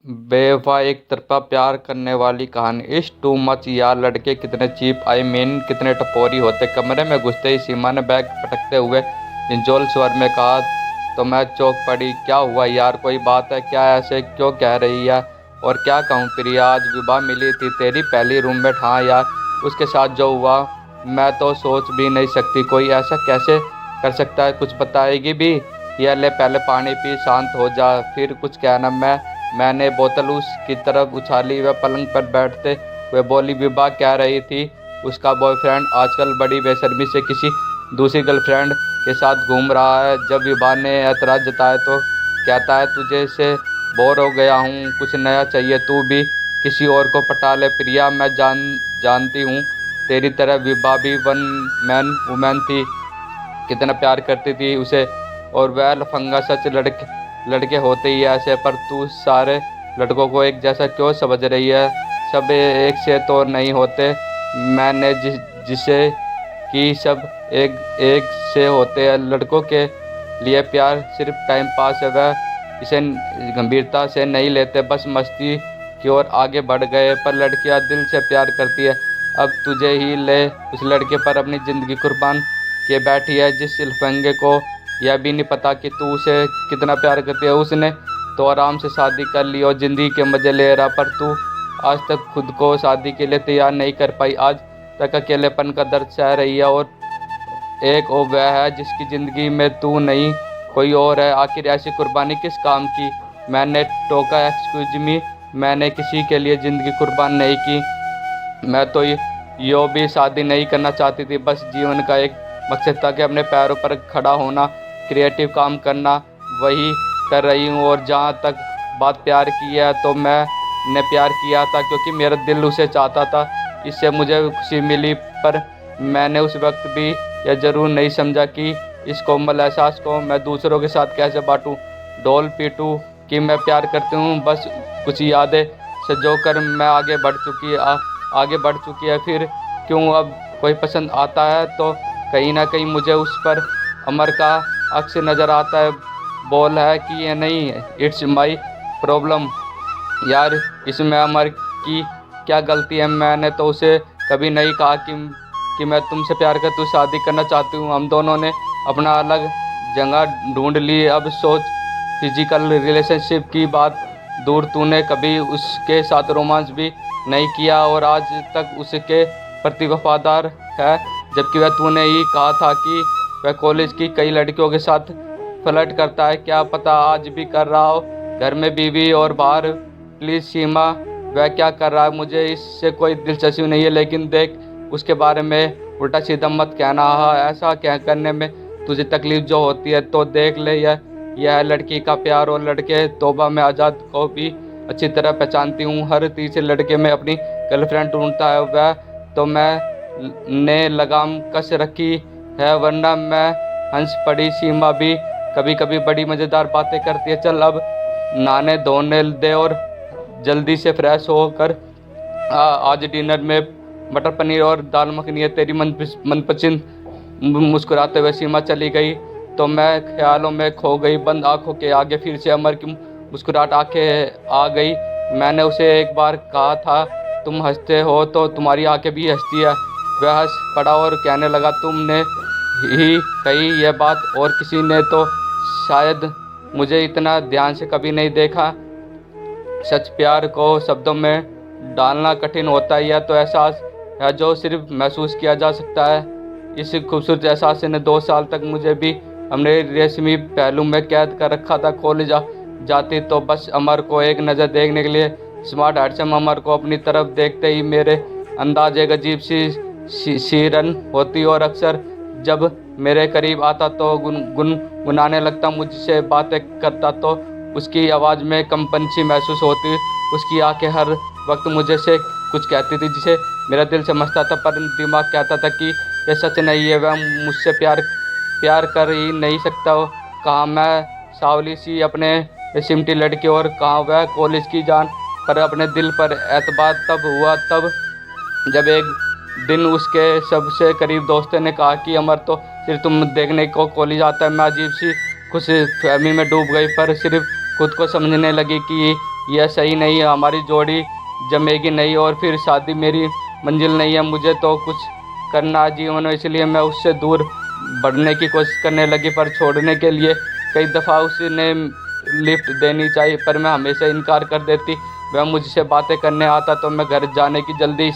बेवफा एक तरफा प्यार करने वाली कहानी। इस टू मच यार, लड़के कितने चीप, आई मीन कितने टपोरी होते। कमरे में घुसते ही सीमा ने बैग पटकते हुए झंझोल स्वर में कहा तो मैं चौंक पड़ी। क्या हुआ यार, कोई बात है क्या? ऐसे क्यों कह रही है? और क्या कहूँ प्रिया, आज विभा मिली थी, तेरी पहली रूममेट। हाँ यार, उसके साथ जो हुआ मैं तो सोच भी नहीं सकती। कोई ऐसा कैसे कर सकता है? कुछ बताएगी भी? या ले पहले पानी पी, शांत हो जा, फिर कुछ कहना। मैंने बोतल उसकी तरफ उछाली। वह पलंग पर बैठते हुए बोली, विभा कह रही थी उसका बॉयफ्रेंड आजकल बड़ी बेशर्मी से किसी दूसरी गर्लफ्रेंड के साथ घूम रहा है। जब विभा ने ऐतराज जताया तो कहता है तुझे से बोर हो गया हूँ, कुछ नया चाहिए, तू भी किसी और को पटा ले। प्रिया, मैं जानती हूँ तेरी तरह विभा भी वन मैन वुमेन थी, कितना प्यार करती थी उसे। और वह लफंगा सच, लड़के लड़के होते ही ऐसे, पर तू सारे लड़कों को एक जैसा क्यों समझ रही है? सब एक से तो नहीं होते। मैंने जिसे कि सब एक एक से होते हैं। लड़कों के लिए प्यार सिर्फ टाइम पास है, वह इसे गंभीरता से नहीं लेते, बस मस्ती की ओर आगे बढ़ गए। पर लड़कियां दिल से प्यार करती है। अब तुझे ही ले उस लड़के पर अपनी ज़िंदगी कुर्बान किए बैठी है, जिस लफंगे को यह भी नहीं पता कि तू उसे कितना प्यार करती है। उसने तो आराम से शादी कर ली और ज़िंदगी के मज़े ले रहा, पर तू आज तक खुद को शादी के लिए तैयार नहीं कर पाई। आज तक अकेलेपन का दर्द सह रही है, और एक और वह है जिसकी ज़िंदगी में तू नहीं कोई और है। आखिर ऐसी कुर्बानी किस काम की? मैंने टोका, एक्सक्यूज मी, मैंने किसी के लिए ज़िंदगी कुर्बान नहीं की। मैं तो यो भी शादी नहीं करना चाहती थी, बस जीवन का एक मकसद था कि अपने पैरों पर खड़ा होना, क्रिएटिव काम करना, वही कर रही हूँ। और जहाँ तक बात प्यार की है, तो मैंने प्यार किया था क्योंकि मेरा दिल उसे चाहता था, इससे मुझे खुशी मिली। पर मैंने उस वक्त भी यह ज़रूर नहीं समझा कि इस कोमल एहसास को मैं दूसरों के साथ कैसे बांटूं, डोल पीटूं कि मैं प्यार करती हूँ। बस कुछ यादें सजो कर मैं आगे बढ़ चुकी है। फिर क्यों अब कोई पसंद आता है तो कहीं ना कहीं मुझे उस पर अमर का अक्स नज़र आता है। बोल है कि ये नहीं है, इट्स माई प्रॉब्लम। यार, इसमें अमर की क्या गलती है? मैंने तो उसे कभी नहीं कहा कि मैं तुमसे प्यार कर, तू शादी करना चाहती हूँ। हम दोनों ने अपना अलग जगह ढूंढ ली। अब सोच, फिजिकल रिलेशनशिप की बात दूर, तूने कभी उसके साथ रोमांस भी नहीं किया और आज तक उसके प्रति वफादार है, जबकि वह तूने ही कहा था कि वह कॉलेज की कई लड़कियों के साथ फ्लर्ट करता है। क्या पता आज भी कर रहा हो, घर में बीवी और बाहर। प्लीज़ सीमा, वह क्या कर रहा है मुझे इससे कोई दिलचस्पी नहीं है, लेकिन देख उसके बारे में उल्टा सीधा मत कहना। हाँ, ऐसा क्या करने में तुझे तकलीफ जो होती है तो देख ले, यह लड़की का प्यार। और लड़के, तौबा, मैं आज़ाद को भी अच्छी तरह पहचानती हूँ। हर तीसरे लड़के में अपनी गर्लफ्रेंड ढूंढता है, वह तो मैंने लगाम कस रखी है, वरना मैं हंस पड़ी। सीमा भी कभी कभी बड़ी मज़ेदार बातें करती है। चल अब नहाने धोने दे और जल्दी से फ्रेश होकर आज डिनर में मटर पनीर और दाल मखनी है, तेरी मनपसंद। मुस्कुराते हुए सीमा चली गई तो मैं ख्यालों में खो गई। बंद आंखों के आगे फिर से अमर की मुस्कुराहट आंखें आ गई। मैंने उसे एक बार कहा था तुम हंसते हो तो तुम्हारी आंखें भी हंसती है। वह हंस पड़ा और कहने लगा, तुमने ही कही यह बात और किसी ने तो शायद मुझे इतना ध्यान से कभी नहीं देखा। सच प्यार को शब्दों में डालना कठिन होता है, यह तो एहसास है जो सिर्फ महसूस किया जा सकता है। इस खूबसूरत एहसास ने 2 साल तक मुझे भी हमने रेशमी पहलू में कैद कर रखा था। कॉलेज जाती तो बस अमर को एक नज़र देखने के लिए। स्मार्ट हैंडसम अमर को अपनी तरफ देखते ही मेरे अंदाज एक अजीब सी शीरन होती, और अक्सर जब मेरे करीब आता तो गुनगुनाने लगता, मुझसे बातें करता तो उसकी आवाज़ में कंपन सी महसूस होती। उसकी आंखें हर वक्त मुझे से कुछ कहती थी जिसे मेरा दिल समझता था, पर दिमाग कहता था कि यह सच नहीं है। वह मुझसे प्यार कर ही नहीं सकता। कहाँ मैं सावली सी अपने सिमटी लड़की और कहाँ वह कॉलेज की जान। पर अपने दिल पर एतबार तब हुआ जब एक दिन उसके सबसे करीब दोस्तों ने कहा कि अमर तो सिर्फ तुम देखने को कॉलेज आता है। मैं अजीब सी खुश फहमी में डूब गई, पर सिर्फ खुद को समझने लगी कि यह सही नहीं है, हमारी जोड़ी जमेगी नहीं और फिर शादी मेरी मंजिल नहीं है। मुझे तो कुछ करना है जीवन में, इसलिए मैं उससे दूर बढ़ने की कोशिश करने लगी। पर छोड़ने के लिए कई दफ़ा उसने लिफ्ट देनी चाहिए पर मैं हमेशा इनकार कर देती। वह मुझसे बातें करने आता तो मैं घर जाने की जल्दी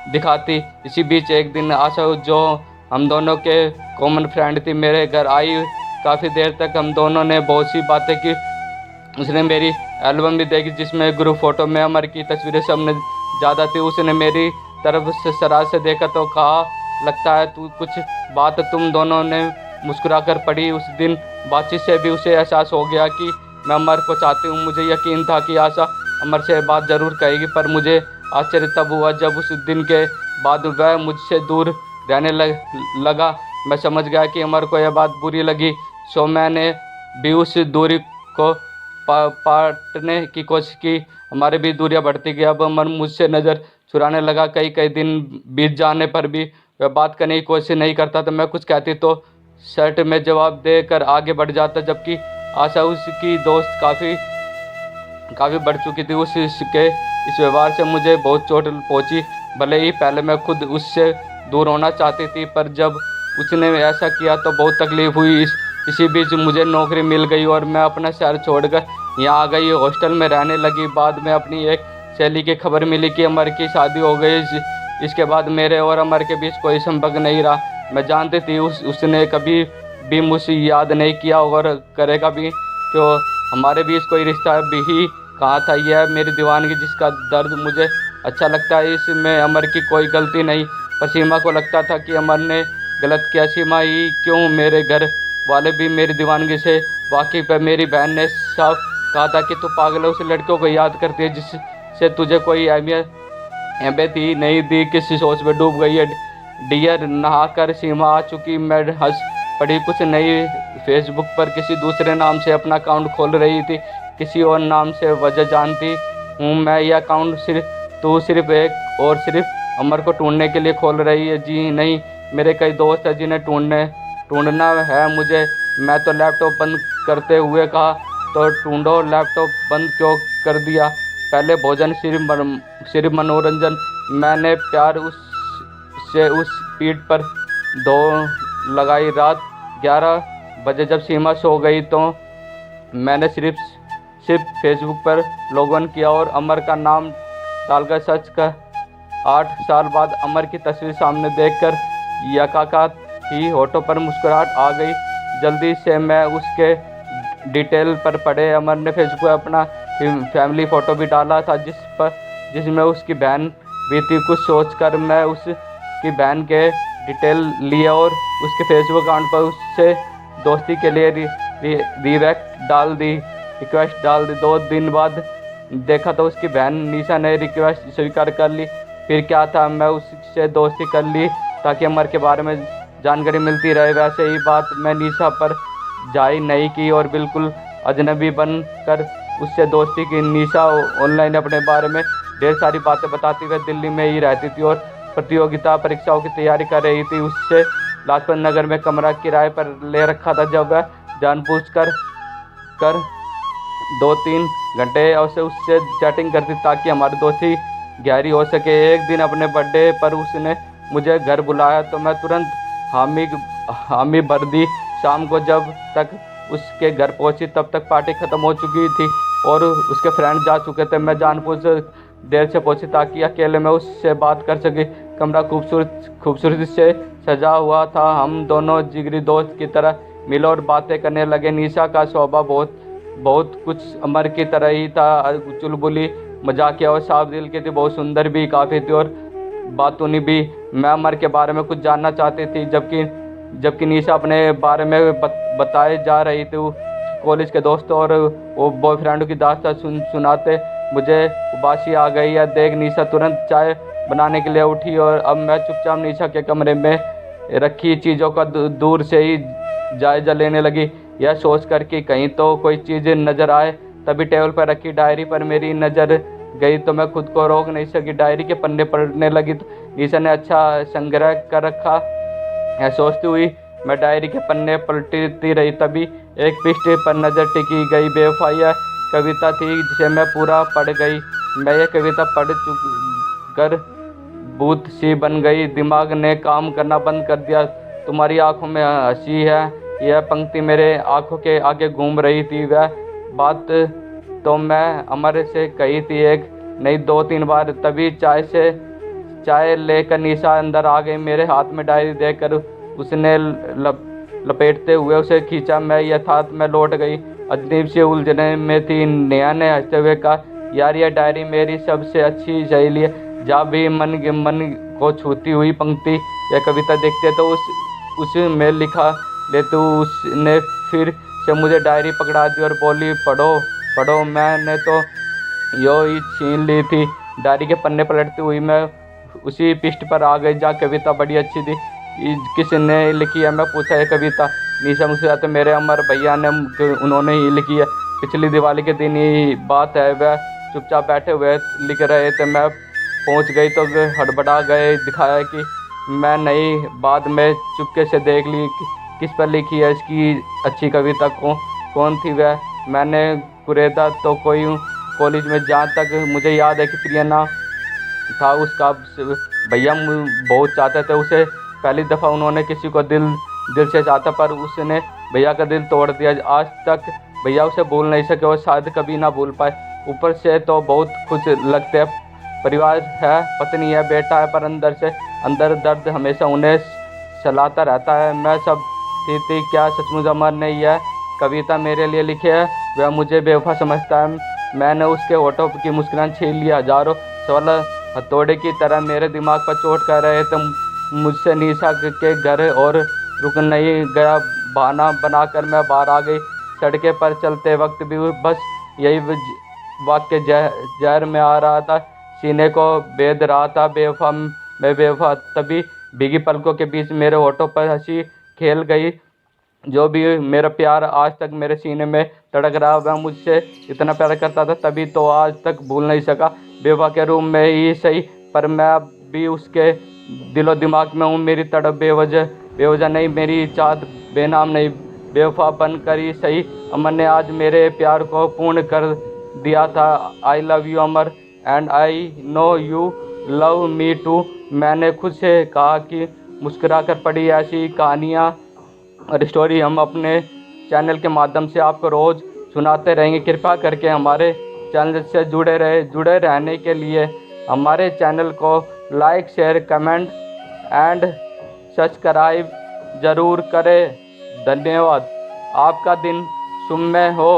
दिखाती। इसी बीच एक दिन आशा, जो हम दोनों के कॉमन फ्रेंड थी, मेरे घर आई। काफ़ी देर तक हम दोनों ने बहुत सी बातें की। उसने मेरी एल्बम भी देखी जिसमें ग्रुप फोटो में अमर की तस्वीरें सबने ज़्यादा थी। उसने मेरी तरफ से शरारत से देखा तो कहा, लगता है तू कुछ बात। तुम दोनों ने मुस्कुरा कर पड़ी। उस दिन बातचीत से भी उसे एहसास हो गया कि मैं अमर को चाहती हूँ। मुझे यकीन था कि आशा अमर से बात ज़रूर कहेगी, पर मुझे आश्चर्य तब हुआ जब उस दिन के बाद वह मुझसे दूर रहने लगा। मैं समझ गया कि अमर को यह बात बुरी लगी, सो मैंने भी उस दूरी को पाटने की कोशिश की। हमारे भी दूरियां बढ़ती गई। अब अमर मुझसे नज़र चुराने लगा। कई कई दिन बीत जाने पर भी वह बात करने की कोशिश नहीं करता। तो मैं कुछ कहती तो शर्ट में जवाब देकर आगे बढ़ जाता, जबकि आशा उसकी दोस्त काफ़ी बढ़ चुकी थी। उसके इस व्यवहार से मुझे बहुत चोट पहुंची। भले ही पहले मैं खुद उससे दूर होना चाहती थी, पर जब उसने ऐसा किया तो बहुत तकलीफ हुई। इसी बीच मुझे नौकरी मिल गई और मैं अपना शहर छोड़कर यहाँ आ गई, हॉस्टल में रहने लगी। बाद में अपनी एक सहेली की खबर मिली कि अमर की शादी हो गई। इसके बाद मेरे और अमर के बीच कोई संपर्क नहीं रहा। मैं जानती थी उसने कभी भी मुझसे याद नहीं किया और करेगा भी, तो हमारे बीच कोई रिश्ता भी कहाँ था। यह मेरी दीवानगी जिसका दर्द मुझे अच्छा लगता है, इसमें अमर की कोई गलती नहीं। पर सीमा को लगता था कि अमर ने गलत किया। सीमा ही क्यों, मेरे घर वाले भी मेरी दीवानगी से वाकिफ है। मेरी बहन ने साफ कहा था कि तू पागल है, उस लड़कियों को याद करती है जिससे तुझे कोई अहमियत ही नहीं दी। किसी सोच में डूब गई है डियर। नहाकर सीमा आ चुकी। मैं हंस पड़ी। कुछ नहीं, फेसबुक पर किसी दूसरे नाम से अपना अकाउंट खोल रही थी, किसी और नाम से। वजह जानती हूँ मैं, यह अकाउंट सिर्फ एक और सिर्फ अमर को ढूंढने के लिए खोल रही है। जी नहीं, मेरे कई दोस्त हैं जिन्हें ढूंढना है मुझे। मैं तो लैपटॉप बंद करते हुए कहा, तो ढूंढो। लैपटॉप बंद क्यों कर दिया? पहले भोजन सिर्फ मनोरंजन। मैंने प्यार उससे उस पीठ पर दो लगाई। रात 11 बजे जब सीमा सो गई तो मैंने सिर्फ फेसबुक पर लॉगिन किया और अमर का नाम डालकर सर्च कर 8 साल बाद अमर की तस्वीर सामने देखकर यकाकात ही होठों पर मुस्कुराहट आ गई। जल्दी से मैं उसके डिटेल पर पढ़े। अमर ने फेसबुक पर अपना फैमिली फ़ोटो भी डाला था जिसमें उसकी बहन भी थी। कुछ सोचकर मैं उसकी बहन के डिटेल लिए और उसके फेसबुक अकाउंट पर उससे दोस्ती के लिए रिक्वेस्ट डाल दी। 2 दिन बाद देखा तो उसकी बहन निशा ने रिक्वेस्ट स्वीकार कर ली। फिर क्या था, मैं उससे दोस्ती कर ली ताकि अमर के बारे में जानकारी मिलती रहे। वैसे ही बात मैं निशा पर जारी नहीं की और बिल्कुल अजनबी बनकर उससे दोस्ती की। निशा ऑनलाइन अपने बारे में ढेर सारी बातें बताती हुए दिल्ली में ही रहती थी और प्रतियोगिता परीक्षाओं की तैयारी कर रही थी। उससे लाजपत नगर में कमरा किराए पर ले रखा था। जब वह जानबूझकर 2-3 घंटे उससे चैटिंग करती ताकि हमारी दोस्ती गहरी हो सके। एक दिन अपने बर्थडे पर उसने मुझे घर बुलाया तो मैं तुरंत हामी भर दी। शाम को जब तक उसके घर पहुंची तब तक पार्टी ख़त्म हो चुकी थी और उसके फ्रेंड जा चुके थे। मैं जानबूझ देर से पहुंची ताकि अकेले में उससे बात कर सके। कमरा खूबसूरती से सजा हुआ था। हम दोनों जिगरी दोस्त की तरह मिले और बातें करने लगे। निशा का स्वभाव बहुत कुछ अमर की तरह ही था, चुलबुली, मजाकिया और साफ दिल की थी। बहुत सुंदर भी काफ़ी थी और बातूनी भी। मैं अमर के बारे में कुछ जानना चाहती थी, जबकि निशा अपने बारे में बताए जा रही थी। कॉलेज के दोस्तों और वो बॉयफ्रेंड की दास्तान सुनाते मुझे उबासी आ गई। या देख निशा तुरंत चाय बनाने के लिए उठी और अब मैं चुपचाप निशा के कमरे में रखी चीज़ों का दूर से ही जायजा लेने लगी, यह सोच कर कि कहीं तो कोई चीज़ नज़र आए। तभी टेबल पर रखी डायरी पर मेरी नज़र गई तो मैं खुद को रोक नहीं सकी। डायरी के पन्ने पढ़ने लगी तो निशा ने अच्छा संग्रह कर रखा है सोचती हुई मैं डायरी के पन्ने पलटती रही। तभी एक पृष्ठ पर नज़र टिकी गई। बेवफाई कविता थी जिसे मैं पूरा पढ़ गई। मैं ये कविता पढ़ चुक कर भूत सी बन गई। दिमाग ने काम करना बंद कर दिया। तुम्हारी आंखों में हंसी है, यह पंक्ति मेरे आंखों के आगे घूम रही थी। वह बात तो मैं अमर से कही थी, एक नहीं 2-3 बार। तभी चाय लेकर निशा अंदर आ गई। मेरे हाथ में डायरी देकर उसने लपेटते हुए उसे खींचा। मैं यथार्थ में लौट गई, अजीब सी उलझने में थी। नेहा ने हंसते हुए कहा, यार यह डायरी मेरी सबसे अच्छी सहेली है। जब भी मन को छूती हुई पंक्ति या कविता देखते तो उस में लिखा ले। तो उसने फिर से मुझे डायरी पकड़ा दी और बोली, पढ़ो पढ़ो। मैंने तो यो ही छीन ली थी। डायरी के पन्ने पलटती हुई मैं उसी पृष्ठ पर आ गई जहाँ कविता बड़ी अच्छी थी। किसने लिखी है, मैं पूछा। ये कविता निशा मुस्कुराते, मेरे अमर भैया ने, उन्होंने ही लिखी है। पिछली दिवाली के दिन ही बात है। वह चुपचाप बैठे हुए लिख रहे थे। मैं पहुंच गई तो हड़बड़ा गए, दिखाया कि मैं नहीं। बाद में चुपके से देख ली किस पर लिखी है इसकी अच्छी कविता। कौन थी वह? मैंने कुरेदा तो कोई कॉलेज में, जहाँ तक मुझे याद है कि प्रियना था उसका भैया। बहुत चाहते थे उसे। पहली दफ़ा उन्होंने किसी को दिल से चाहता, पर उसने भैया का दिल तोड़ दिया। आज तक भैया उसे भूल नहीं सके और शायद कभी ना भूल पाए। ऊपर से तो बहुत खुश लगते हैं, परिवार है, पत्नी है, बेटा है, पर अंदर दर्द हमेशा उन्हें सलाता रहता है। मैं सब थी क्या सचमुच अमर ने यह कविता मेरे लिए लिखी है? वह मुझे बेवफा समझता है? मैंने उसके होठों की मुस्कुराहट छीन ली। हजारों सवाल हथौड़े की तरह मेरे दिमाग पर चोट कर रहे थे। मुझसे निशा के घर और रुक नहीं गया। बहाना बनाकर मैं बाहर आ गई। सड़के पर चलते वक्त भी बस यही वाक्य जहर में आ रहा था, सीने को बेध रहा था। बेवफा मैं बेवफा। तभी भीगी पलकों के बीच मेरे होठों पर हंसी खेल गई। जो भी मेरा प्यार आज तक मेरे सीने में तड़क रहा, वह मुझसे इतना प्यार करता था, तभी तो आज तक भूल नहीं सका। बेवफा के रूप में ही सही, पर मैं अब भी उसके दिलो दिमाग में हूँ। मेरी तड़प बेवजह नहीं, मेरी चाहत बेनाम नहीं। बेवफा बनकर ही सही, अमर ने आज मेरे प्यार को पूर्ण कर दिया था। I love you Amar, and I know you love me too. मैंने खुद से कहा कि मुस्कुरा कर पढ़ी ऐसी कहानियाँ और स्टोरी हम अपने चैनल के माध्यम से आपको रोज़ सुनाते रहेंगे। कृपया करके हमारे चैनल से जुड़े रहने के लिए हमारे चैनल को like, share, comment and subscribe ज़रूर करें। धन्यवाद। आपका दिन सुखमय हो।